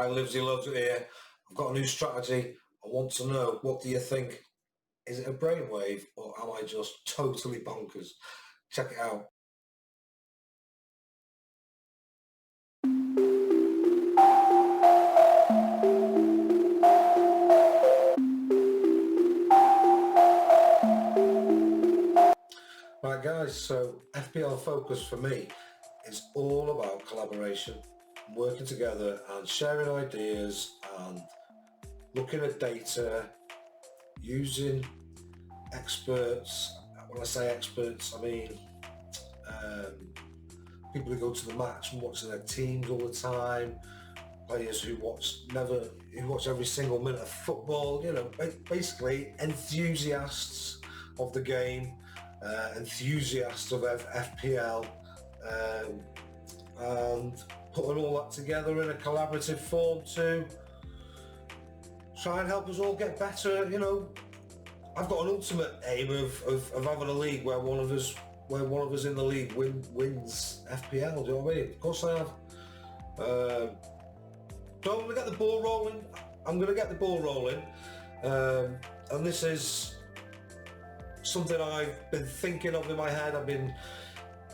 Hi, Livesy Loves It here. I've got a new strategy. I want to know, what do you think? Is it a brainwave or am I just totally bonkers? Check it out. Right guys, so FPL focus for me is all about collaboration, working together and sharing ideas and looking at data, using experts. When I say experts, I mean people who go to the match and watch their teams all the time, players who watch every single minute of football, you know, basically enthusiasts of the game, enthusiasts of FPL, and putting all that together in a collaborative form to try and help us all get better. You know, I've got an ultimate aim of having a league where one of us in the league wins FPL. Do you know what I mean? Of course I have. So I'm going to get the ball rolling. And this is something I've been thinking of in my head.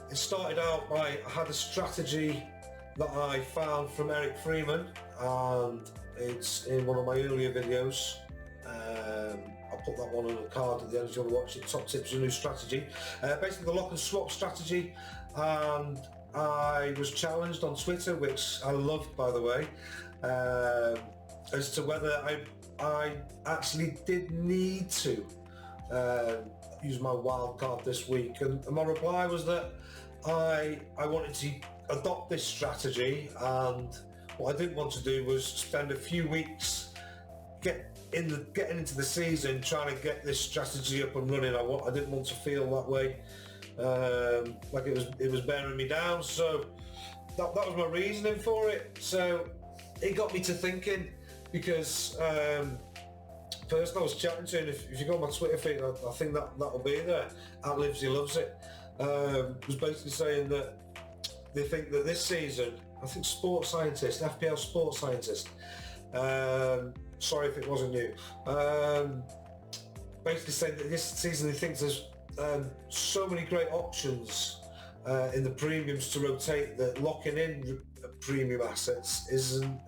It started out by, I had a strategy that I found from Eric Freeman, and it's in one of my earlier videos. I'll put that one on a card at the end if you want to watch it. Top tips, a new strategy. Basically the lock and swap strategy, and I was challenged on Twitter, which I loved, by the way, as to whether I actually did need to use my wild card this week, and my reply was that I wanted to adopt this strategy, and what I didn't want to do was spend a few weeks getting into the season trying to get this strategy up and running. I didn't want to feel that way, like it was bearing me down. So that was my reasoning for it. So it got me to thinking, because person I was chatting to, and if you go on my Twitter feed, I think that'll be there, at Livesy Loves It, was basically saying that they think that this season, I think FPL sports scientist, sorry if it wasn't you, basically saying that this season he thinks there's so many great options in the premiums to rotate that locking in premium assets isn't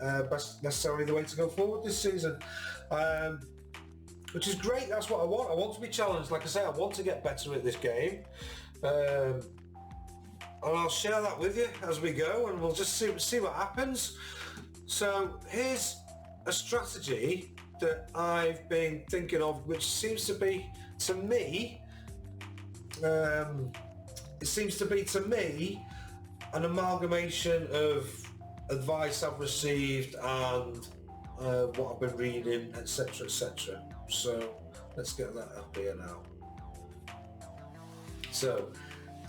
necessarily the way to go forward this season, which is great. That's what I want. I want to be challenged. Like I say, I want to get better at this game, and I'll share that with you as we go, and we'll just see what happens. So here's a strategy that I've been thinking of, which seems to be to me, an amalgamation of advice I've received and what I've been reading, etc, etc. So let's get that up here now. So,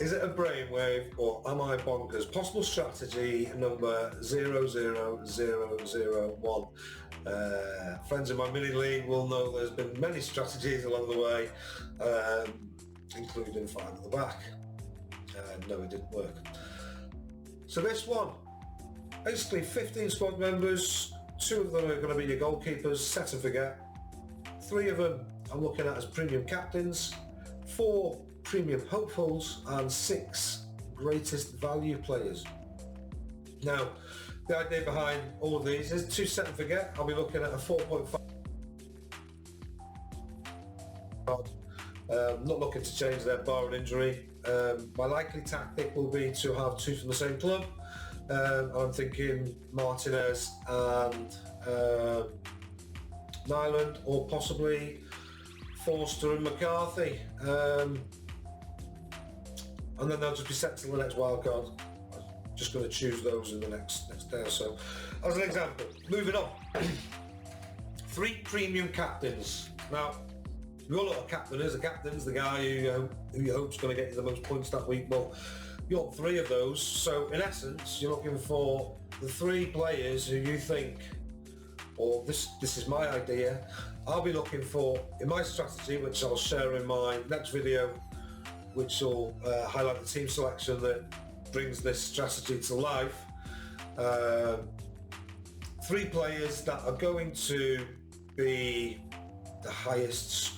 is it a brainwave or am I bonkers? Possible strategy number 00001. Friends in my mini league will know there's been many strategies along the way, including 5 at the back. No, it didn't work. So this one, basically 15 squad members, 2 of them are going to be your goalkeepers, set and forget. 3 of them I'm looking at as premium captains, 4 premium hopefuls, and 6 greatest value players. Now, the idea behind all of these is 2 set and forget. I'll be looking at a 4.5. Not looking to change their bar and injury. My likely tactic will be to have 2 from the same club. I'm thinking Martinez and Nyland, or possibly Forster and McCarthy. And then they'll just be set to the next wildcard. I'm just going to choose those in the next day or so. As an example, moving on. 3 premium captains. Now, we all know what a captain is. A captain's the guy who you hope's going to get you the most points that week. Well, you want 3 of those. So in essence, you're looking for the 3 players who you think, or this is my idea, I'll be looking for in my strategy, which I'll share in my next video, which will highlight the team selection that brings this strategy to life. 3 players that are going to be the highest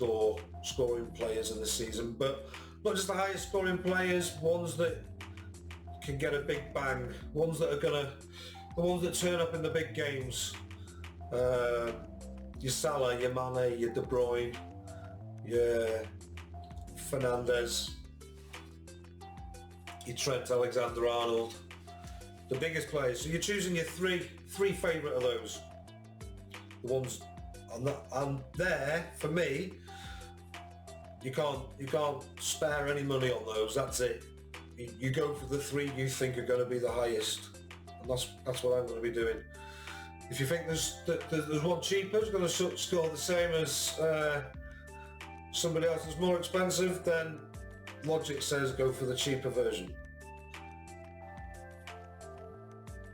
scoring players in the season, but not just the highest scoring players, ones that can get a big bang, the ones that turn up in the big games. Your Salah, your Mane, your De Bruyne, your Fernandes, your Trent Alexander-Arnold, the biggest players. So you're choosing your three favourite of those. The ones, and there, for me, you can't spare any money on those. That's it. You go for the 3 you think are going to be the highest, and that's what I'm going to be doing. If you think there's one cheaper who's going to score the same as somebody else that's more expensive, then logic says go for the cheaper version.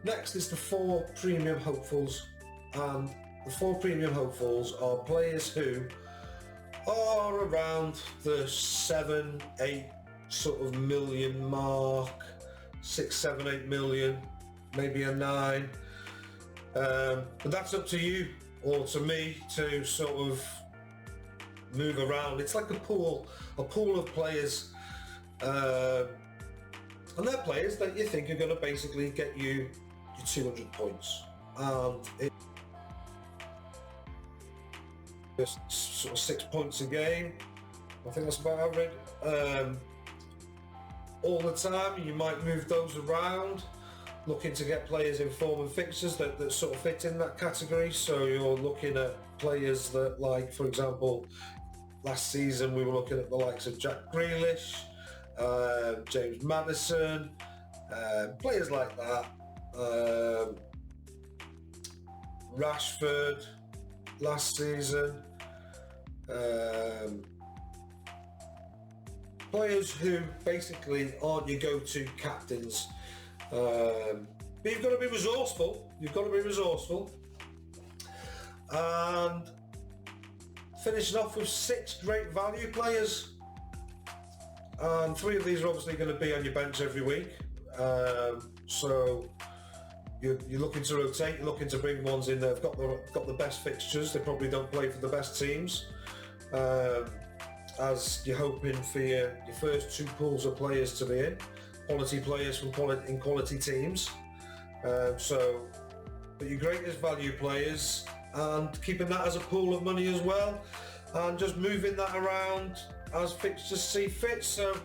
Next is the 4 premium hopefuls, and the 4 premium hopefuls are players who are around the 7-8 sort of million mark, 6, 7, 8 million, maybe a 9. But that's up to you or to me to sort of move around. It's like a pool of players, and they're players that you think are going to basically get you your 200 points, and it's sort of 6 points a game. I think that's about average. All the time, you might move those around, looking to get players in form and fixtures that sort of fit in that category. So you're looking at players that, like, for example, last season we were looking at the likes of Jack Grealish, James Maddison, players like that, Rashford last season, players who basically aren't your go-to captains. But you've got to be resourceful. And finishing off with 6 great value players. And 3 of these are obviously going to be on your bench every week. So you're looking to rotate. You're looking to bring ones in that have got the best fixtures. They probably don't play for the best teams. As you're hoping for your first 2 pools of players to be in. Quality players from quality teams. But your greatest value players, and keeping that as a pool of money as well, and just moving that around as fixtures see fit. So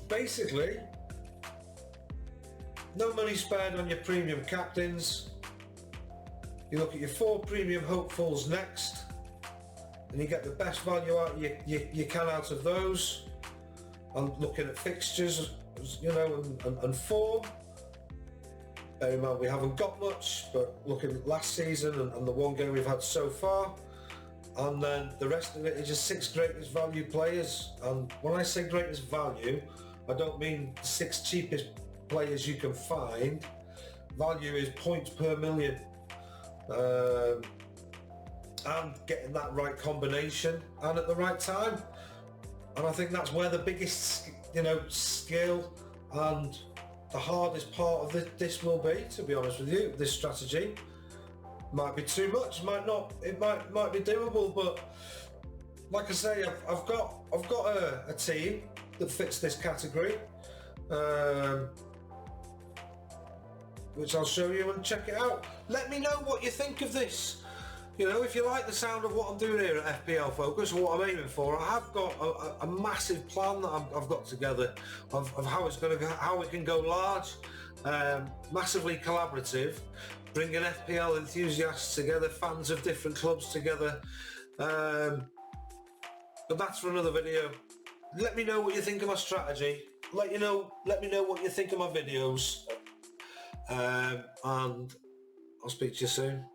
basically, no money spared on your premium captains. You look at your 4 premium hopefuls next, and you get the best value out you can out of those. And looking at fixtures, and form. Bear in mind we haven't got much, but looking at last season and the 1 game we've had so far, and then the rest of it is just 6 greatest value players. And when I say greatest value, I don't mean the 6 cheapest players you can find. Value is points per million, and getting that right combination and at the right time. And I think that's where the biggest, skill and the hardest part of this will be, to be honest with you. This strategy might be too much, might not. It might be doable, but like I say, I've got a team that fits this category, which I'll show you and check it out. Let me know what you think of this. If you like the sound of what I'm doing here at FPL Focus, or what I'm aiming for, I have got a massive plan that I've got together of how it can go large, massively collaborative, bringing FPL enthusiasts together, fans of different clubs together. But that's for another video. Let me know what you think of my strategy. Let me know what you think of my videos, and I'll speak to you soon.